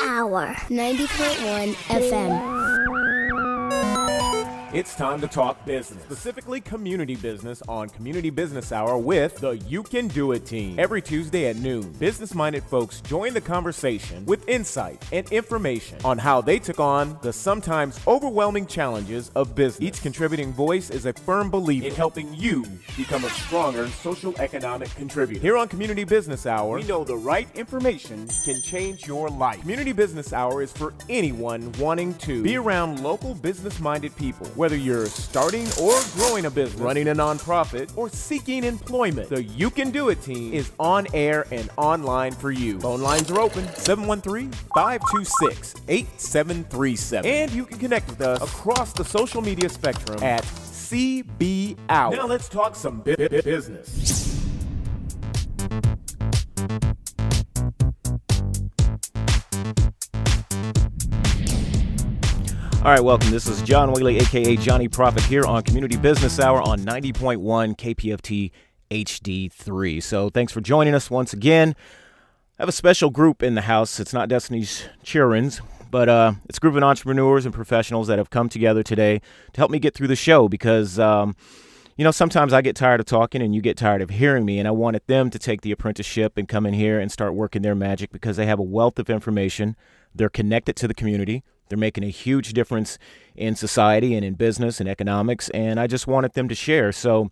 Hour 90.1 FM. It's time to talk business, specifically community business on Community Business Hour with the You Can Do It team. Every Tuesday at noon, business-minded folks join the conversation with insight and information on how they took on the sometimes overwhelming challenges of business. Each contributing voice is a firm believer in helping you become a stronger social economic contributor. Here on Community Business Hour, we know the right information can change your life. Community Business Hour is for anyone wanting to be around local business-minded people. Whether you're starting or growing a business, running a nonprofit, or seeking employment, the You Can Do It team is on air and online for you. Phone lines are open, 713-526-8737. And you can connect with us across the social media spectrum at CBHOUR. Now let's talk some business. All right, welcome. This is John Whaley, a.k.a. Jonyprofit, here on Community Business Hour on 90.1 KPFT HD3. So thanks for joining us once again. I have a special group in the house. It's not Destiny's Children's, but it's a group of entrepreneurs and professionals that have come together today to help me get through the show because, sometimes I get tired of talking and you get tired of hearing me, and I wanted them to take the apprenticeship and come in here and start working their magic because they have a wealth of information. They're connected to the community. They're making a huge difference in society and in business and economics, and I just wanted them to share. So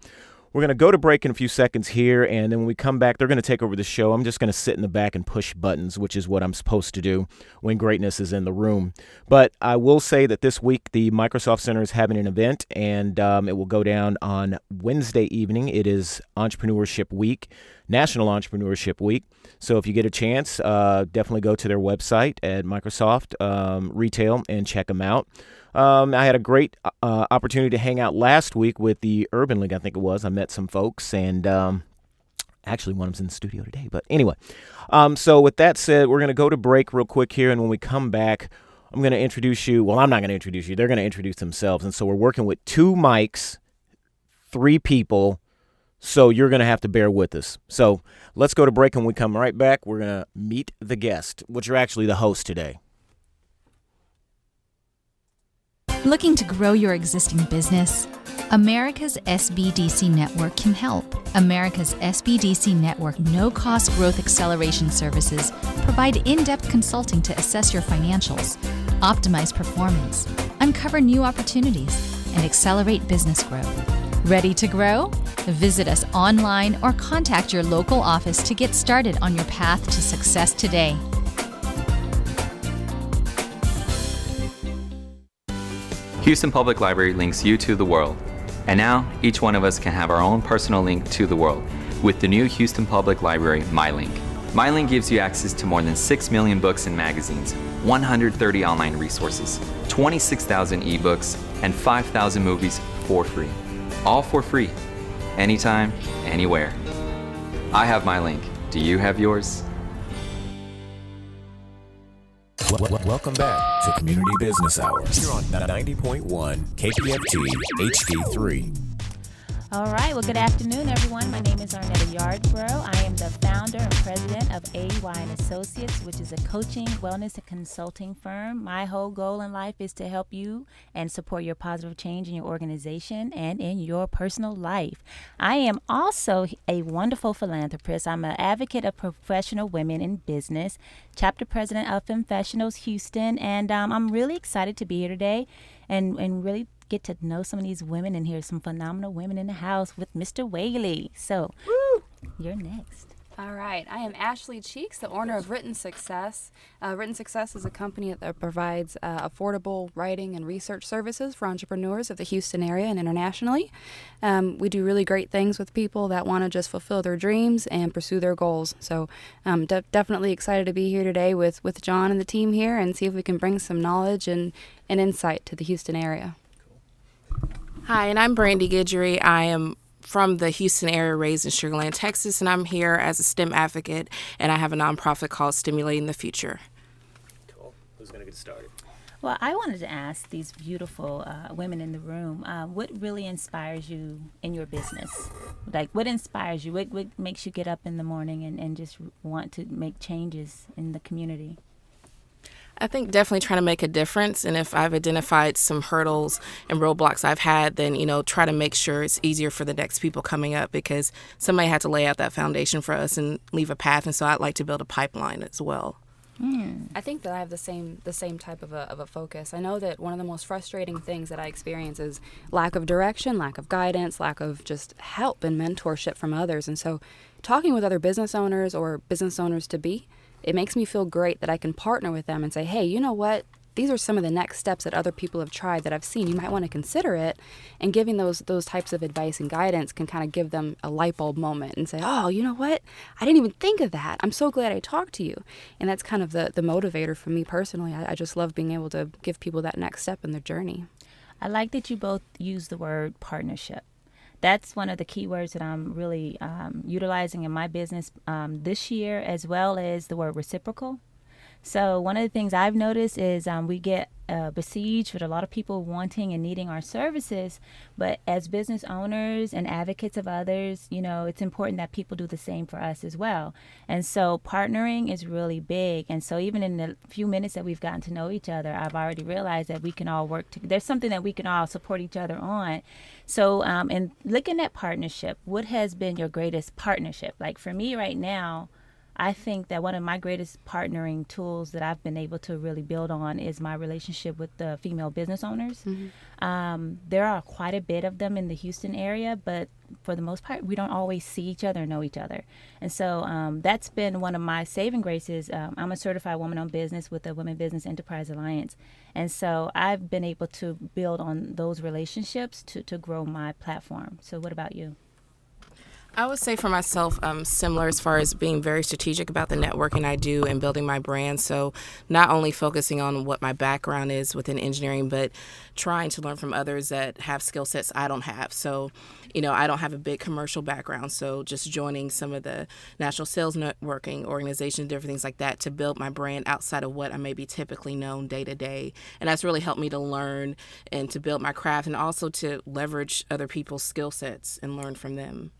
we're going to go to break in a few seconds here, and then when we come back, they're going to take over the show. I'm just going to sit in the back and push buttons, which is what I'm supposed to do when greatness is in the room. But I will say that this week, the Microsoft Center is having an event, and it will go down on Wednesday evening. It is Entrepreneurship Week, National Entrepreneurship Week. So if you get a chance, definitely go to their website at Microsoft Retail and check them out. I had a great opportunity to hang out last week with the Urban League, I think it was. I met some folks, and actually one of them's in the studio today. But anyway, so with that said, we're going to go to break real quick here, and when we come back, I'm going to introduce you. Well, I'm not going to introduce you. They're going to introduce themselves. And so we're working with 2 mics, 3 people, so you're going to have to bear with us. So let's go to break, and when we come right back, we're going to meet the guest, which are actually the host today. Looking to grow your existing business? America's SBDC Network can help. America's SBDC Network no-cost growth acceleration services provide in-depth consulting to assess your financials, optimize performance, uncover new opportunities, and accelerate business growth. Ready to grow? Visit us online or contact your local office to get started on your path to success today. Houston Public Library links you to the world. And now, each one of us can have our own personal link to the world with the new Houston Public Library MyLink. MyLink gives you access to more than 6 million books and magazines, 130 online resources, 26,000 ebooks, and 5,000 movies for free. All for free, anytime, anywhere. I have MyLink. Do you have yours? Welcome back to Community Business Hour. You're on 90.1 KPFT HD3. All right. Well, good afternoon, everyone. My name is Arnetta Yardbourgh. I am the founder and president of AY & Associates, which is a coaching, wellness, and consulting firm. My whole goal in life is to help you and support your positive change in your organization and in your personal life. I am also a wonderful philanthropist. I'm an advocate of professional women in business, chapter president of Femfessionals Houston, and I'm really excited to be here today and really get to know some of these women and hear some phenomenal women in the house with Mr. Whaley. So, you're next. All right. I am Ashley Cheeks, the owner of Written Success. Written Success is a company that provides affordable writing and research services for entrepreneurs of the Houston area and internationally. We do really great things with people that want to just fulfill their dreams and pursue their goals. So I'm definitely excited to be here today with John and the team here and see if we can bring some knowledge and insight to the Houston area. Hi, and I'm Brandy Guidry. I am from the Houston area, raised in Sugar Land, Texas, and I'm here as a STEM advocate, and I have a nonprofit called Stimulating the Future. Cool. Who's going to get started? Well, I wanted to ask these beautiful women in the room, what really inspires you in your business? Like, what inspires you? What makes you get up in the morning and just want to make changes in the community? I think definitely trying to make a difference. And if I've identified some hurdles and roadblocks I've had, then, try to make sure it's easier for the next people coming up, because somebody had to lay out that foundation for us and leave a path. And so I'd like to build a pipeline as well. I think that I have the same type of a focus. I know that one of the most frustrating things that I experience is lack of direction, lack of guidance, lack of just help and mentorship from others. And so talking with other business owners or business owners to be, it makes me feel great that I can partner with them and say, hey, you know what? These are some of the next steps that other people have tried that I've seen. You might want to consider it. And giving those types of advice and guidance can kind of give them a light bulb moment and say, oh, you know what? I didn't even think of that. I'm so glad I talked to you. And that's kind of the motivator for me personally. I just love being able to give people that next step in their journey. I like that you both use the word partnership. That's one of the key words that I'm really utilizing in my business this year, as well as the word reciprocal. So one of the things I've noticed is we get besieged with a lot of people wanting and needing our services. But as business owners and advocates of others, it's important that people do the same for us as well. And so partnering is really big. And so even in the few minutes that we've gotten to know each other, I've already realized that we can all work together. There's something that we can all support each other on. So in looking at partnership, what has been your greatest partnership? Like for me right now, I think that one of my greatest partnering tools that I've been able to really build on is my relationship with the female business owners. Mm-hmm. There are quite a bit of them in the Houston area, but for the most part, we don't always see each other and know each other. And so that's been one of my saving graces. I'm a certified woman-owned business with the Women Business Enterprise Alliance. And so I've been able to build on those relationships to grow my platform. So what about you? I would say for myself, similar as far as being very strategic about the networking I do and building my brand. So not only focusing on what my background is within engineering, but trying to learn from others that have skill sets I don't have. So, I don't have a big commercial background. So just joining some of the national sales networking organizations, different things like that to build my brand outside of what I may be typically known day to day. And that's really helped me to learn and to build my craft and also to leverage other people's skill sets and learn from them.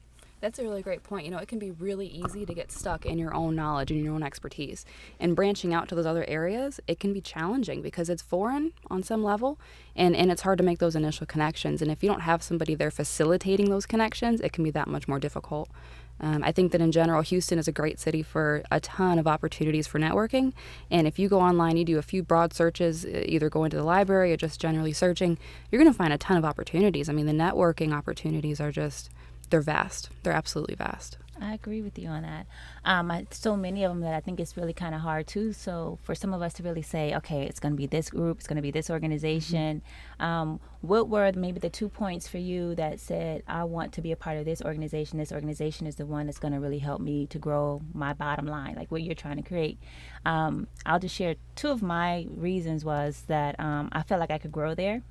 That's a really great point. It can be really easy to get stuck in your own knowledge and your own expertise. And branching out to those other areas, it can be challenging because it's foreign on some level, and it's hard to make those initial connections. And if you don't have somebody there facilitating those connections, it can be that much more difficult. I think that in general, Houston is a great city for a ton of opportunities for networking. And if you go online, you do a few broad searches, either going to the library or just generally searching, you're going to find a ton of opportunities. I mean, the networking opportunities are just... they're vast. They're absolutely vast. I agree with you on that. So many of them that I think it's really kind of hard too. So for some of us to really say, okay, it's going to be this group, it's going to be this organization. What were maybe the 2 points for you that said, I want to be a part of this organization. This organization is the one that's going to really help me to grow my bottom line, like what you're trying to create. I'll just share two of my reasons was that I felt like I could grow there.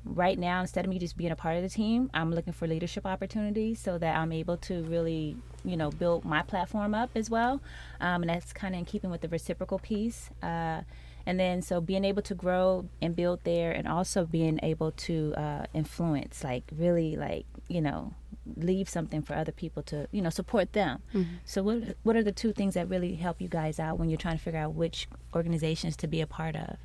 Right now, instead of me just being a part of the team, I'm looking for leadership opportunities so that I'm able to really, build my platform up as well. And that's kind of in keeping with the reciprocal piece. And then so being able to grow and build there, and also being able to influence, leave something for other people to, support them. Mm-hmm. So what are the two things that really help you guys out when you're trying to figure out which organizations to be a part of?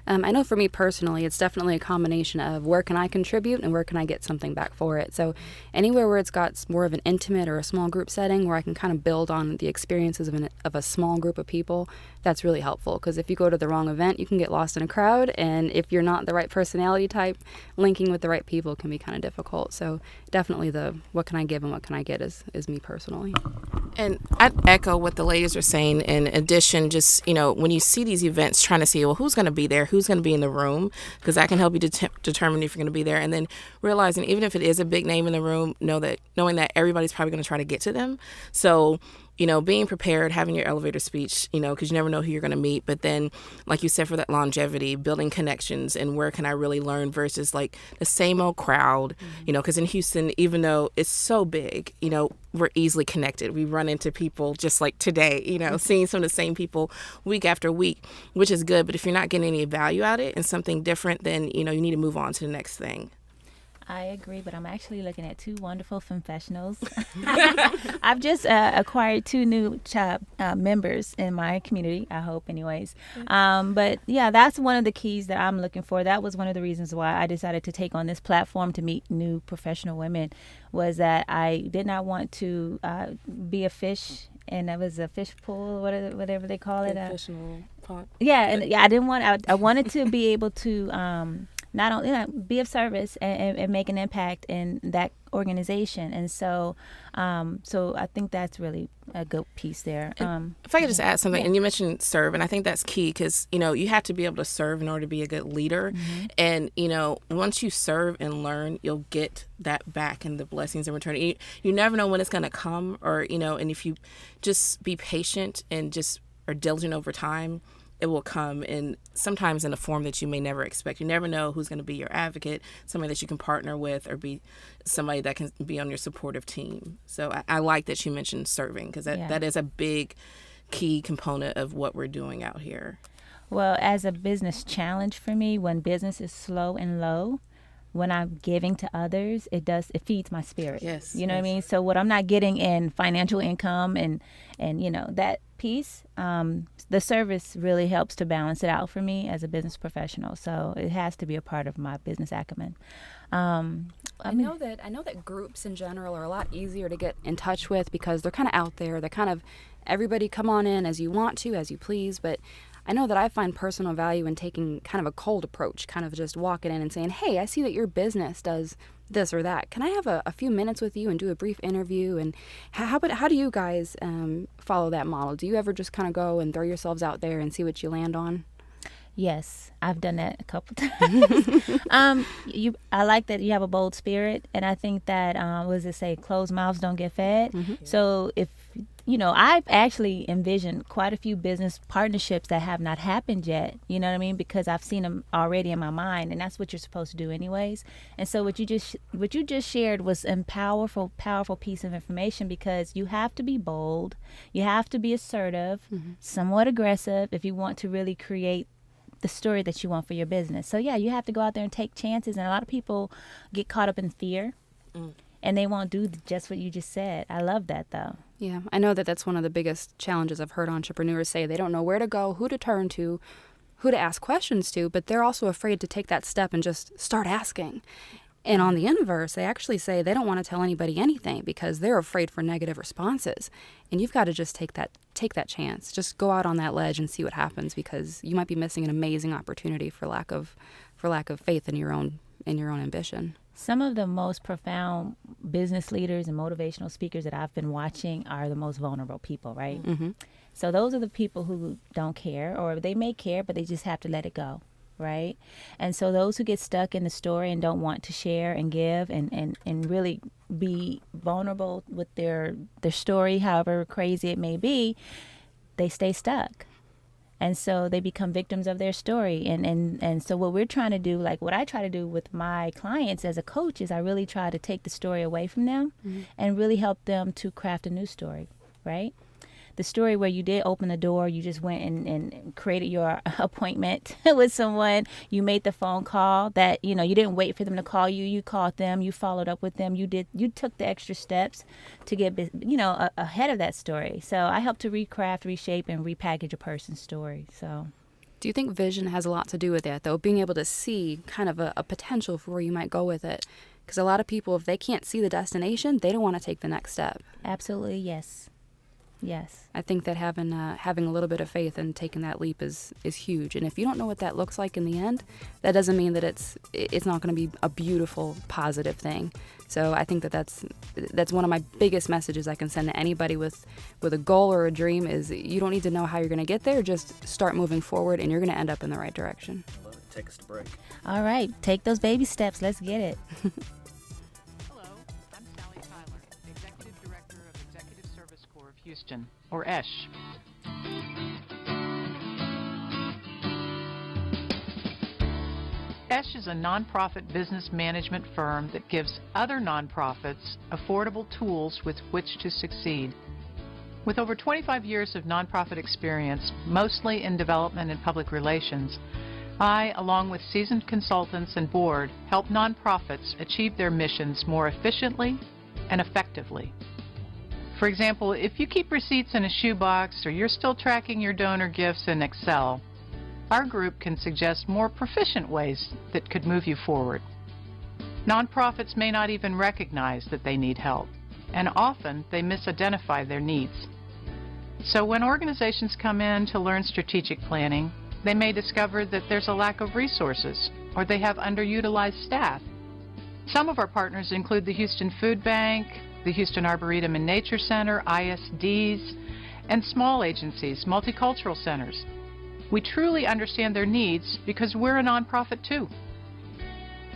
I know for me personally, it's definitely a combination of where can I contribute and where can I get something back for it. So anywhere where it's got more of an intimate or a small group setting where I can kind of build on the experiences of a small group of people, that's really helpful. Because if you go to the wrong event, you can get lost in a crowd. And if you're not the right personality type, linking with the right people can be kind of difficult. So definitely the what can I give and what can I get is me personally. And I'd echo what the ladies are saying. In addition, just, when you see these events, trying to see, well, who's going to be there? Who's going to be in the room? Because that can help you determine if you're going to be there. And then realizing, even if it is a big name in the room, knowing that everybody's probably going to try to get to them. So, being prepared, having your elevator speech, because you never know who you're going to meet. But then, like you said, for that longevity, building connections and where can I really learn versus like the same old crowd, because in Houston, even though it's so big, we're easily connected. We run into people just like today, seeing some of the same people week after week, which is good. But if you're not getting any value out of it and something different, then, you need to move on to the next thing. I agree, but I'm actually looking at two wonderful Femfessionals. I've just acquired two new members in my community, I hope anyways. But yeah, that's one of the keys that I'm looking for. That was one of the reasons why I decided to take on this platform to meet new professional women, was that I did not want to be a fish, and it was a fish pool, whatever they call it. Professional pot. Yeah, and I didn't want. I wanted to be able to not only be of service and make an impact in that organization, and so I think that's really a good piece there. If I could just add something, and you mentioned serve, and I think that's key, because you have to be able to serve in order to be a good leader, and once you serve and learn, you'll get that back and the blessings in return. You never know when it's going to come, or and if you just be patient and just are diligent over time, it will come, and sometimes in a form that you may never expect. You never know who's going to be your advocate, somebody that you can partner with, or be somebody that can be on your supportive team. So I like that you mentioned serving, because that is a big key component of what we're doing out here. Well, as a business challenge for me, when business is slow and low, when I'm giving to others, it feeds my spirit. Yes. You know what I mean? So what I'm not getting in financial income and that piece, the service really helps to balance it out for me as a business professional. So it has to be a part of my business acumen. I know that groups in general are a lot easier to get in touch with, because they're kind of out there. They're kind of, everybody come on in as you want to, as you please. But I know that I find personal value in taking kind of a cold approach, kind of just walking in and saying, hey, I see that your business does this or that. Can I have a few minutes with you and do a brief interview? And how do you guys follow that model? Do you ever just kind of go and throw yourselves out there and see what you land on? Yes, I've done that a couple times. I like that you have a bold spirit, and I think that what does it say? Closed mouths don't get fed. So if I've actually envisioned quite a few business partnerships that have not happened yet. You know what I mean? Because I've seen them already in my mind, and that's what you're supposed to do anyways. And so what you just shared was a powerful piece of information, because you have to be bold, you have to be assertive, somewhat aggressive, if you want to really create the story that you want for your business. So yeah, you have to go out there and take chances, and a lot of people get caught up in fear, and they won't do just what you just said. I love that though. Yeah, I know that that's one of the biggest challenges I've heard entrepreneurs say. They don't know where to go, who to turn to, who to ask questions to, but they're also afraid to take that step and just start asking. And on the inverse, they actually say they don't want to tell anybody anything because they're afraid for negative responses. And you've got to just take that chance. Just go out on that ledge and see what happens, because you might be missing an amazing opportunity for lack of faith in your own ambition. Some of the most profound business leaders and motivational speakers that I've been watching are the most vulnerable people, right? So those are the people who don't care, or they may care, but they just have to let it go, right? And so those who get stuck in the story and don't want to share and give and really be vulnerable with their story, however crazy it may be, they stay stuck. And so they become victims of their story. And so what we're trying to do, like what I try to do with my clients as a coach, is I really try to take the story away from them and really help them to craft a new story, right? The story where you did open the door, you just went and created your appointment with someone, you made the phone call that, you didn't wait for them to call you, you called them, you followed up with them, you took the extra steps to get, ahead of that story. So I help to recraft, reshape, and repackage a person's story. So, do you think vision has a lot to do with that, though? Being able to see kind of a potential for where you might go with it? Because a lot of people, if they can't see the destination, they don't want to take the next step. Absolutely, yes. Yes. I think that having a little bit of faith and taking that leap is huge. And if you don't know what that looks like in the end, that doesn't mean that it's not going to be a beautiful, positive thing. So I think that's one of my biggest messages I can send to anybody with a goal or a dream is you don't need to know how you're going to get there. Just start moving forward, and you're going to end up in the right direction. Take us to break. All right. Take those baby steps. Let's get it. Houston, or ESH. ESH is a nonprofit business management firm that gives other nonprofits affordable tools with which to succeed. With over 25 years of nonprofit experience, mostly in development and public relations, I, along with seasoned consultants and board, help nonprofits achieve their missions more efficiently and effectively. For example, if you keep receipts in a shoebox or you're still tracking your donor gifts in Excel, our group can suggest more proficient ways that could move you forward. Nonprofits may not even recognize that they need help, and often they misidentify their needs. So when organizations come in to learn strategic planning, they may discover that there's a lack of resources or they have underutilized staff. Some of our partners include the Houston Food Bank, the Houston Arboretum and Nature Center, ISDs, and small agencies, multicultural centers. We truly understand their needs because we're a nonprofit too.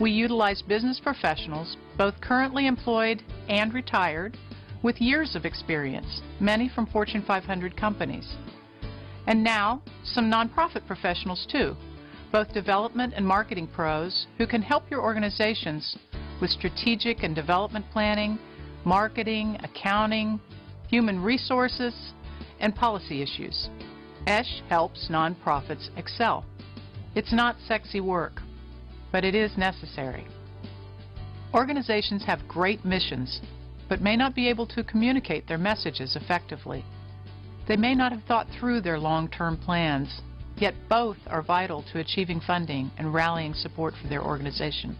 We utilize business professionals, both currently employed and retired, with years of experience, many from Fortune 500 companies. And now, some nonprofit professionals too, both development and marketing pros who can help your organizations with strategic and development planning, marketing, accounting, human resources, and policy issues. ESH helps nonprofits excel. It's not sexy work, but it is necessary. Organizations have great missions, but may not be able to communicate their messages effectively. They may not have thought through their long-term plans, yet both are vital to achieving funding and rallying support for their organization.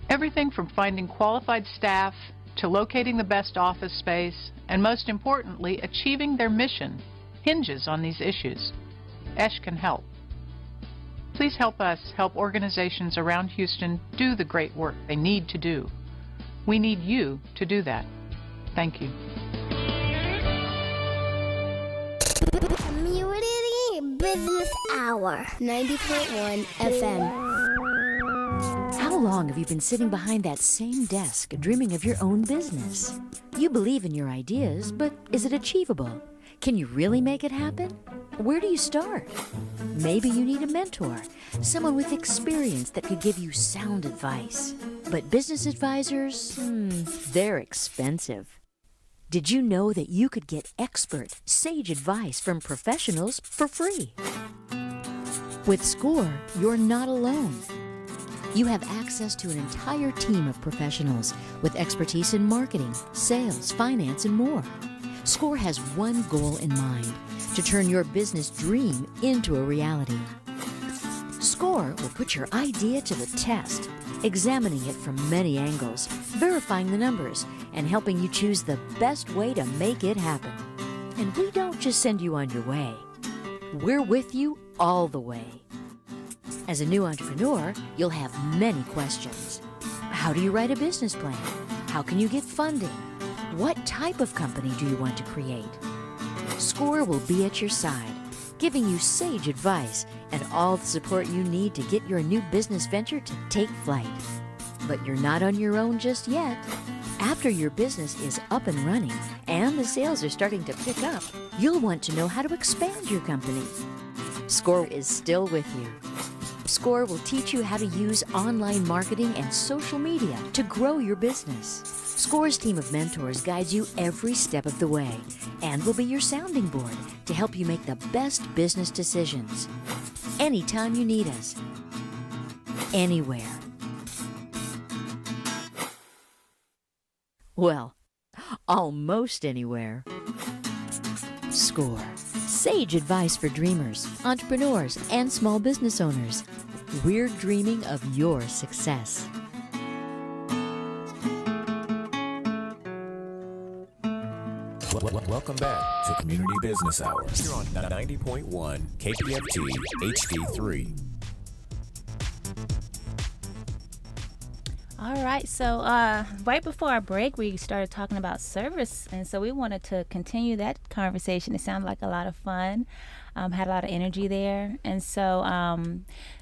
Everything from finding qualified staff to locating the best office space, and most importantly, achieving their mission, hinges on these issues. ESH can help. Please help us help organizations around Houston do the great work they need to do. We need you to do that. Thank you. Community Business Hour, 90.1 FM. How long have you been sitting behind that same desk, dreaming of your own business? You believe in your ideas, but is it achievable? Can you really make it happen? Where do you start? Maybe you need a mentor, someone with experience that could give you sound advice. But business advisors, they're expensive. Did you know that you could get expert, sage advice from professionals for free? With SCORE, you're not alone. You have access to an entire team of professionals with expertise in marketing, sales, finance, and more. SCORE has one goal in mind: to turn your business dream into a reality. SCORE will put your idea to the test, examining it from many angles, verifying the numbers, and helping you choose the best way to make it happen. And we don't just send you on your way. We're with you all the way. As a new entrepreneur, you'll have many questions. How do you write a business plan? How can you get funding? What type of company do you want to create? SCORE will be at your side, giving you sage advice and all the support you need to get your new business venture to take flight. But you're not on your own just yet. After your business is up and running and the sales are starting to pick up, you'll want to know how to expand your company. SCORE is still with you. SCORE will teach you how to use online marketing and social media to grow your business. SCORE's team of mentors guides you every step of the way and will be your sounding board to help you make the best business decisions. Anytime you need us. Anywhere. Well, almost anywhere. SCORE. Sage advice for dreamers, entrepreneurs, and small business owners. We're dreaming of your success. Welcome back to Community Business Hours here on 90.1 KPFT HD3. All right, so right before our break, we started talking about service, and so we wanted to continue that conversation. It sounded like a lot of fun, had a lot of energy there, and so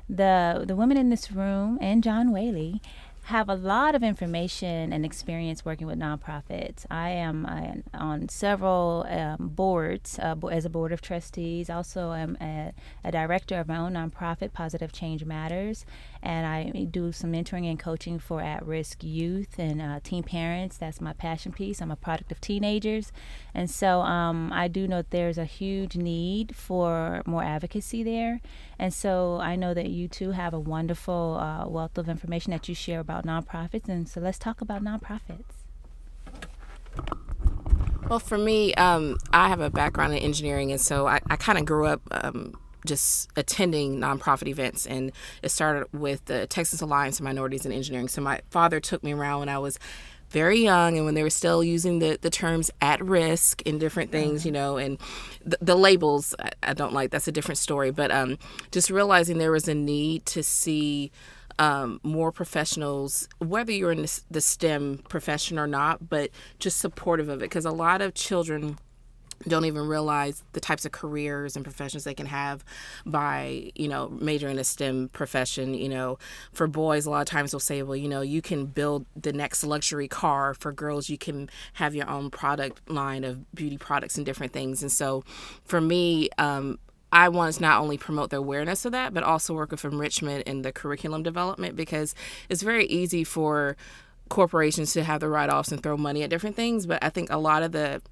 the women in this room and John Whaley have a lot of information and experience working with nonprofits. I am on several boards as a board of trustees. Also, I'm a director of my own nonprofit, Positive Change Matters, and I do some mentoring and coaching for at-risk youth and teen parents. That's my passion piece. I'm a product of teenagers, and so I do know that there's a huge need for more advocacy there. And so I know that you two have a wonderful wealth of information that you share about nonprofits, and so let's talk about nonprofits. Well, for me, I have a background in engineering, and so I kind of grew up just attending nonprofit events, and it started with the Texas Alliance of Minorities in Engineering. So my father took me around when I was very young, and when they were still using the terms at risk and different things, you know, and the labels I don't like. That's a different story. But just realizing there was a need to see more professionals, whether you're in the STEM profession or not, but just supportive of it, because a lot of children don't even realize the types of careers and professions they can have by, you know, majoring in a STEM profession. You know, for boys, a lot of times they'll say, well, you know, you can build the next luxury car. For girls, you can have your own product line of beauty products and different things. And so for me, I want to not only promote the awareness of that, but also work with enrichment in the curriculum development, because it's very easy for corporations to have the write-offs and throw money at different things. But I think a lot of the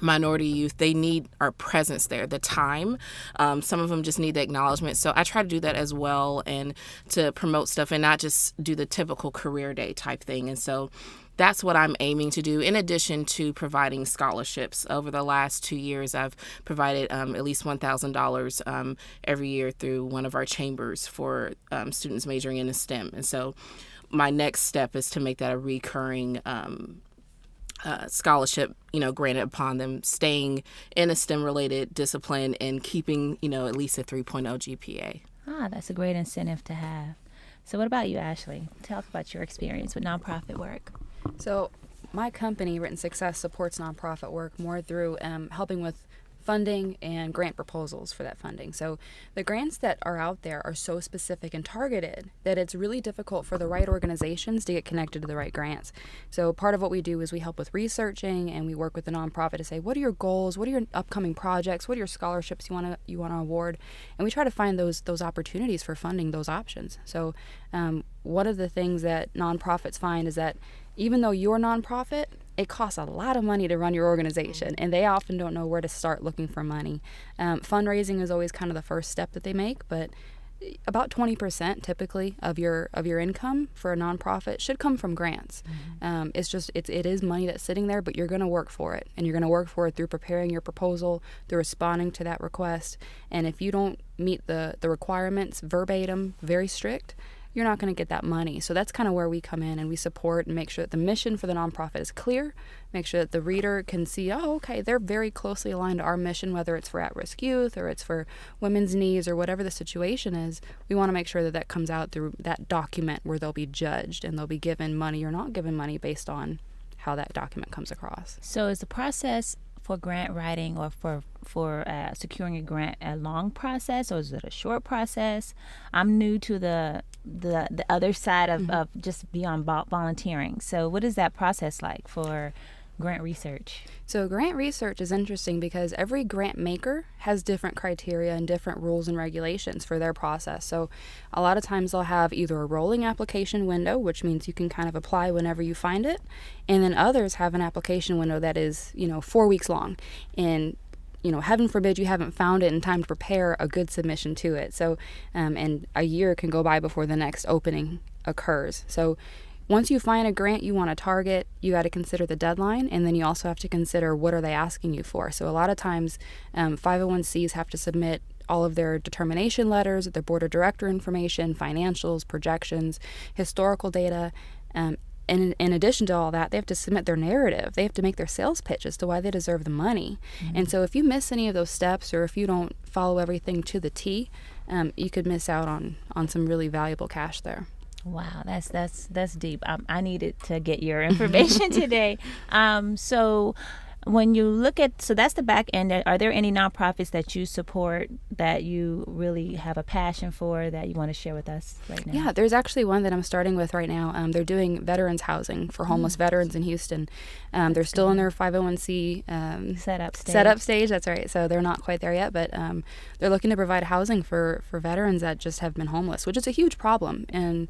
minority youth, they need our presence there, the time. Some of them just need the acknowledgement. So I try to do that as well, and to promote stuff and not just do the typical career day type thing. And so that's what I'm aiming to do, in addition to providing scholarships. Over the last 2 years, I've provided at least $1,000 every year through one of our chambers for students majoring in STEM. And so my next step is to make that a recurring scholarship, you know, granted upon them staying in a STEM-related discipline and keeping, you know, at least a 3.0 GPA. That's a great incentive to have. So what about you, Ashley? Talk about your experience with nonprofit work. So my company, Written Success, supports nonprofit work more through helping with funding and grant proposals for that funding. So the grants that are out there are so specific and targeted that it's really difficult for the right organizations to get connected to the right grants. So part of what we do is we help with researching, and we work with the nonprofit to say, what are your goals? What are your upcoming projects? What are your scholarships you want to award? And we try to find those opportunities for funding those options. So one of the things that nonprofits find is that even though you're a nonprofit, it costs a lot of money to run your organization, and they often don't know where to start looking for money. Fundraising is always kind of the first step that they make, but about 20% typically of your income for a nonprofit should come from grants. It is money that's sitting there, but you're going to work for it, and you're going to work for it through preparing your proposal, through responding to that request. And if you don't meet the requirements verbatim, very strict, you're not going to get that money. So that's kind of where we come in, and we support and make sure that the mission for the nonprofit is clear, make sure that the reader can see, oh, okay, they're very closely aligned to our mission, whether it's for at-risk youth or it's for women's needs or whatever the situation is. We want to make sure that that comes out through that document where they'll be judged and they'll be given money or not given money based on how that document comes across. So is the process for grant writing or for securing a grant a long process, or is it a short process? I'm new to the other side of just beyond volunteering. So what is that process like for grant research? So grant research is interesting because every grant maker has different criteria and different rules and regulations for their process. So a lot of times they'll have either a rolling application window, which means you can kind of apply whenever you find it, and then others have an application window that is, 4 weeks long. And heaven forbid you haven't found it in time to prepare a good submission to it. So, and a year can go by before the next opening occurs. So once you find a grant you want to target, you got to consider the deadline, and then you also have to consider what are they asking you for. So a lot of times 501Cs have to submit all of their determination letters, their board of director information, financials, projections, historical data, and in addition to all that, they have to submit their narrative. They have to make their sales pitch as to why they deserve the money. And so if you miss any of those steps, or if you don't follow everything to the T, you could miss out on some really valuable cash there. Wow, that's deep. I needed to get your information today. So When you look at, so that's the back end. Are there any nonprofits that you support that you really have a passion for that you want to share with us right now? Yeah, there's actually one that I'm starting with right now. They're doing veterans housing for homeless veterans in Houston. They're still in their 501c setup stage. That's right. So they're not quite there yet, but they're looking to provide housing for veterans that just have been homeless, which is a huge problem. And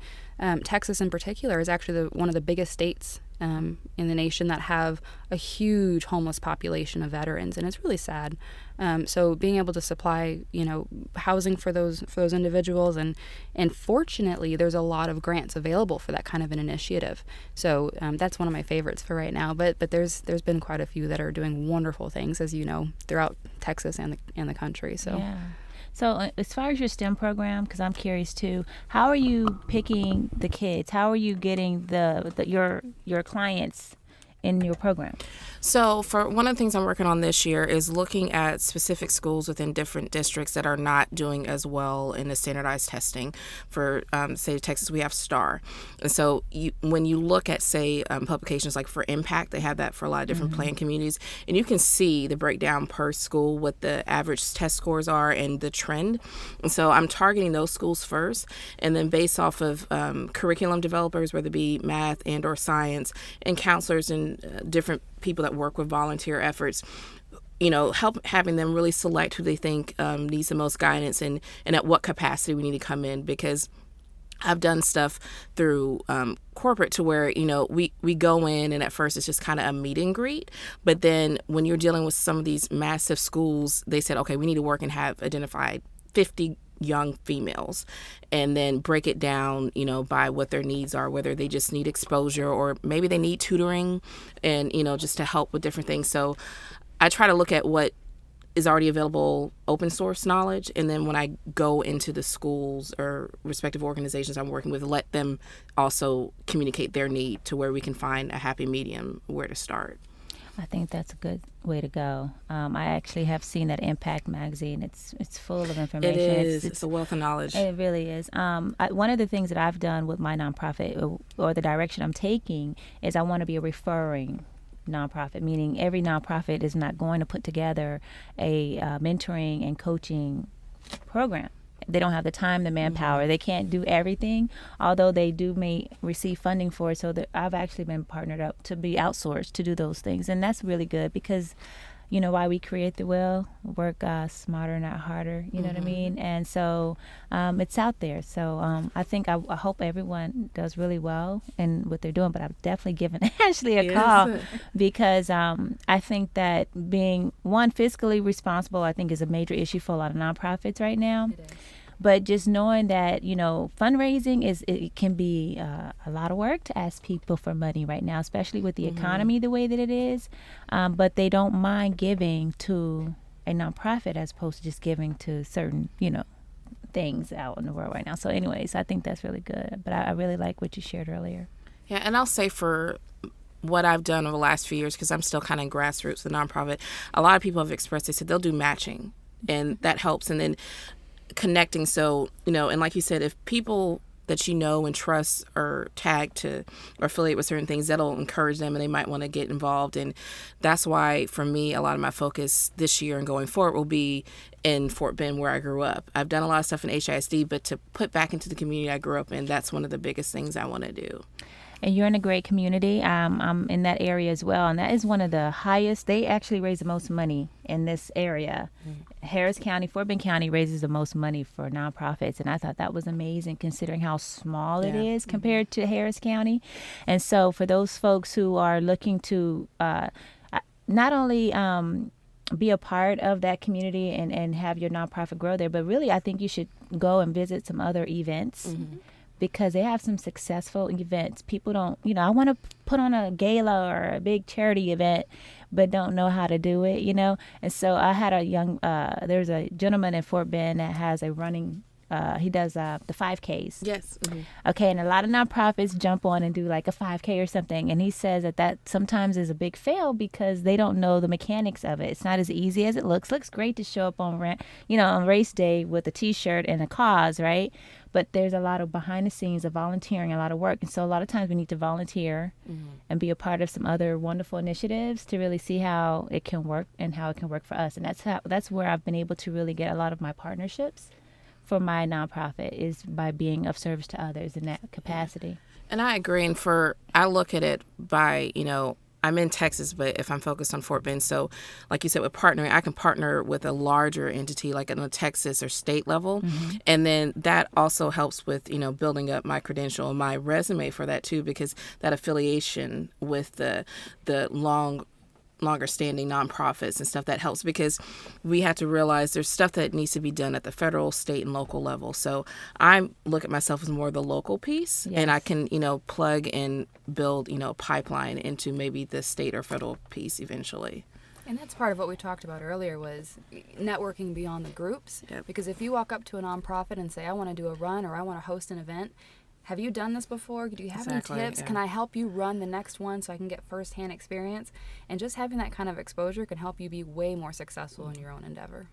Texas in particular is actually one of the biggest states in the nation that have a huge homeless population of veterans, and it's really sad. So being able to supply, housing for those individuals, and fortunately, there's a lot of grants available for that kind of an initiative. So that's one of my favorites for right now. But there's been quite a few that are doing wonderful things, as you know, throughout Texas and the country. So. Yeah. So as far as your STEM program, because I'm curious too, how are you picking the kids? How are you getting your clients in your program? So for one of the things I'm working on this year is looking at specific schools within different districts that are not doing as well in the standardized testing. For, say, Texas, we have STAR. And so when you look at, say, publications like for Impact, they have that for a lot of different plan communities, and you can see the breakdown per school, what the average test scores are and the trend. And so I'm targeting those schools first, and then based off of curriculum developers, whether it be math and or science, and counselors and different people that work with volunteer efforts, help having them really select who they think needs the most guidance and at what capacity we need to come in. Because I've done stuff through corporate to where, we go in and at first it's just kind of a meet and greet. But then when you're dealing with some of these massive schools, they said, okay, we need to work and have identified 50 young females, and then break it down, by what their needs are, whether they just need exposure or maybe they need tutoring and, just to help with different things. So I try to look at what is already available, open source knowledge, and then when I go into the schools or respective organizations I'm working with, let them also communicate their need to where we can find a happy medium where to start. I think that's a good way to go. I actually have seen that Impact magazine. It's full of information. It is. It's a wealth of knowledge. It really is. One of the things that I've done with my nonprofit, or the direction I'm taking, is I want to be a referring nonprofit, meaning every nonprofit is not going to put together a mentoring and coaching program. They don't have the time, the manpower. They can't do everything, although they may receive funding for it. So I've actually been partnered up to be outsourced to do those things. And that's really good because, why we create the wheel, work smarter, not harder, you know what I mean? And so it's out there. So I think I hope everyone does really well in what they're doing. But I've definitely given Ashley a call because I think that being, one, fiscally responsible, I think is a major issue for a lot of nonprofits right now. It is. But just knowing that, fundraising it can be a lot of work to ask people for money right now, especially with the economy the way that it is. But they don't mind giving to a nonprofit as opposed to just giving to certain, things out in the world right now. So anyways, I think that's really good. But I really like what you shared earlier. Yeah, and I'll say for what I've done over the last few years, because I'm still kind of in grassroots, the nonprofit, a lot of people have expressed, they said they'll do matching, and that helps. And then connecting, so and like you said, if people that and trust are tagged to or affiliate with certain things, that'll encourage them and they might want to get involved. And that's why for me, a lot of my focus this year and going forward will be in Fort Bend, where I grew up. I've done a lot of stuff in HISD, but to put back into the community I grew up in, that's one of the biggest things I want to do. And you're in a great community. I'm in that area as well, and that is one of the highest. They actually raise the most money in this area. Harris County, Fort Bend County raises the most money for nonprofits, and I thought that was amazing considering how small it is compared to Harris County. And so for those folks who are looking to not only be a part of that community and have your nonprofit grow there, but really I think you should go and visit some other events. Because they have some successful events. People don't, I want to put on a gala or a big charity event, but don't know how to do it, And so I had there's a gentleman in Fort Bend that has a running, he does the 5Ks. Yes. Okay, and a lot of nonprofits jump on and do like a 5K or something. And he says that sometimes is a big fail because they don't know the mechanics of it. It's not as easy as it looks. Looks great to show up on race day with a T-shirt and a cause, right? but there's a lot of behind the scenes of volunteering, a lot of work. And so a lot of times we need to volunteer and be a part of some other wonderful initiatives to really see how it can work and how it can work for us. And that's where I've been able to really get a lot of my partnerships for my nonprofit, is by being of service to others in that capacity. And I agree. And I look at it by, I'm in Texas, but if I'm focused on Fort Bend, so like you said, with partnering, I can partner with a larger entity like on a Texas or state level. And then that also helps with, building up my credential and my resume for that too, because that affiliation with the longer standing nonprofits and stuff, that helps, because we have to realize there's stuff that needs to be done at the federal, state, and local level. So I look at myself as more the local piece, and I can, plug and build, pipeline into maybe the state or federal piece eventually. And that's part of what we talked about earlier, was networking beyond the groups. Because if you walk up to a nonprofit and say, I want to do a run, or I want to host an event, have you done this before? Do you have any tips? Can I help you run the next one so I can get firsthand experience? And just having that kind of exposure can help you be way more successful in your own endeavor.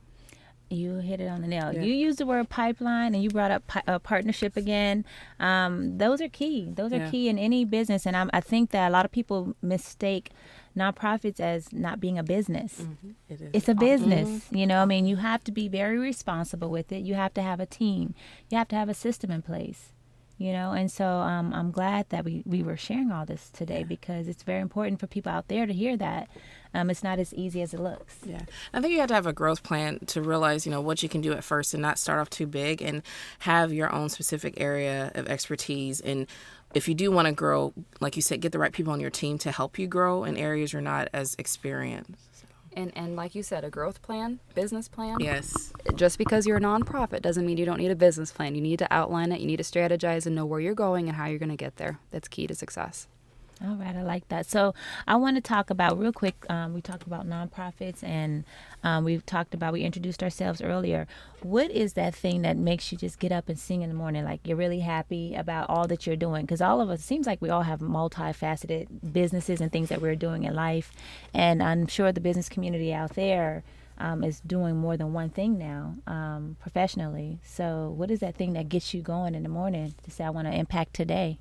You hit it on the nail. You used the word pipeline, and you brought up partnership again. Those are key. Those are key in any business. And I think that a lot of people mistake nonprofits as not being a business. It is. It's a business. You have to be very responsible with it. You have to have a team. You have to have a system in place. And so I'm glad that we were sharing all this today, because it's very important for people out there to hear that it's not as easy as it looks. I think you have to have a growth plan to realize, what you can do at first and not start off too big, and have your own specific area of expertise. And if you do want to grow, like you said, get the right people on your team to help you grow in areas you're not as experienced. And like you said, a growth plan, business plan. Yes. Just because you're a nonprofit doesn't mean you don't need a business plan. You need to outline it. You need to strategize and know where you're going and how you're going to get there. That's key to success. All right, I like that. So I want to talk about real quick, we talked about nonprofits, and we introduced ourselves earlier. What is that thing that makes you just get up and sing in the morning, like you're really happy about all that you're doing? Because all of us, seems like we all have multifaceted businesses and things that we're doing in life. And I'm sure the business community out there is doing more than one thing now professionally. So what is that thing that gets you going in the morning to say, I want to impact today?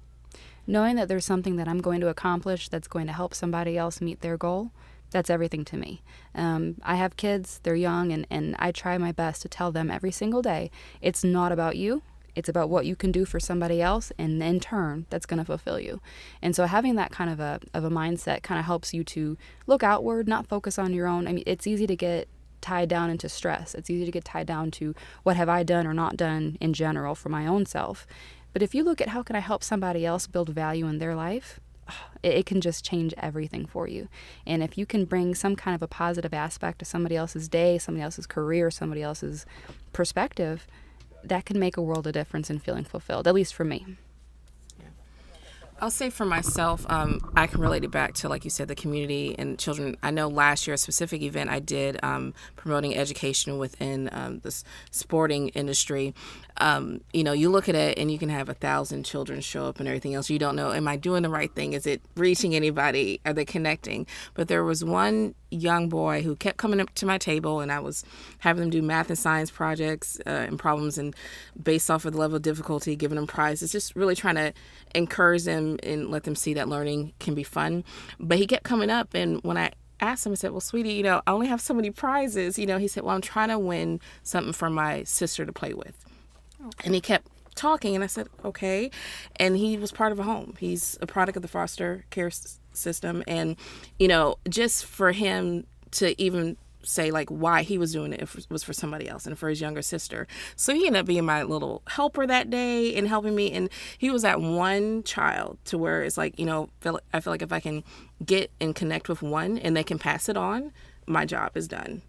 Knowing that there's something that I'm going to accomplish that's going to help somebody else meet their goal, that's everything to me. I have kids, they're young, and I try my best to tell them every single day, it's not about you, it's about what you can do for somebody else, and in turn, that's going to fulfill you. And so having that kind of a mindset kind of helps you to look outward, not focus on your own. I mean, it's easy to get tied down into stress. It's easy to get tied down to what have I done or not done in general for my own self. But if you look at how can I help somebody else build value in their life, it can just change everything for you. And if you can bring some kind of a positive aspect to somebody else's day, somebody else's career, somebody else's perspective, that can make a world of difference in feeling fulfilled, at least for me. I'll say for myself, I can relate it back to, like you said, the community and children. I know last year, a specific event I did promoting education within the sporting industry. You look at it and you can have 1,000 children show up and everything else. You don't know, am I doing the right thing? Is it reaching anybody? Are they connecting? But there was one young boy who kept coming up to my table, and I was having them do math and science projects and problems, and based off of the level of difficulty, giving them prizes, just really trying to encourage them and let them see that learning can be fun. But he kept coming up, and when I asked him, I said, well, sweetie, I only have so many prizes. He said, well, I'm trying to win something for my sister to play with. And he kept talking, and I said, okay. And he was part of a home. He's a product of the foster care system. And, just for him to even say like why he was doing it was for somebody else and for his younger sister. So he ended up being my little helper that day and helping me. And he was that one child to where it's like, I feel like if I can get and connect with one and they can pass it on, my job is done,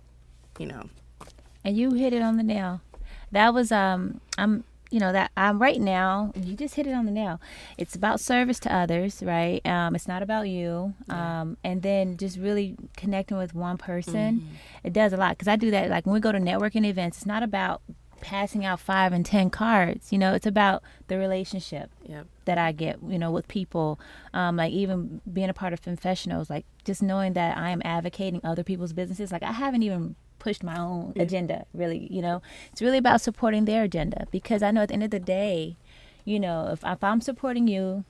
And you hit it on the nail. That was, right now, you just hit it on the nail. It's about service to others, right? It's not about you. And then just really connecting with one person, it does a lot. Because I do that, like when we go to networking events, it's not about passing out 5 and 10 cards. It's about the relationship that I get, with people. Like even being a part of Femfessionals, like just knowing that I am advocating other people's businesses. Like I haven't even pushed my own agenda, really. It's really about supporting their agenda, because I know at the end of the day, if I'm supporting you,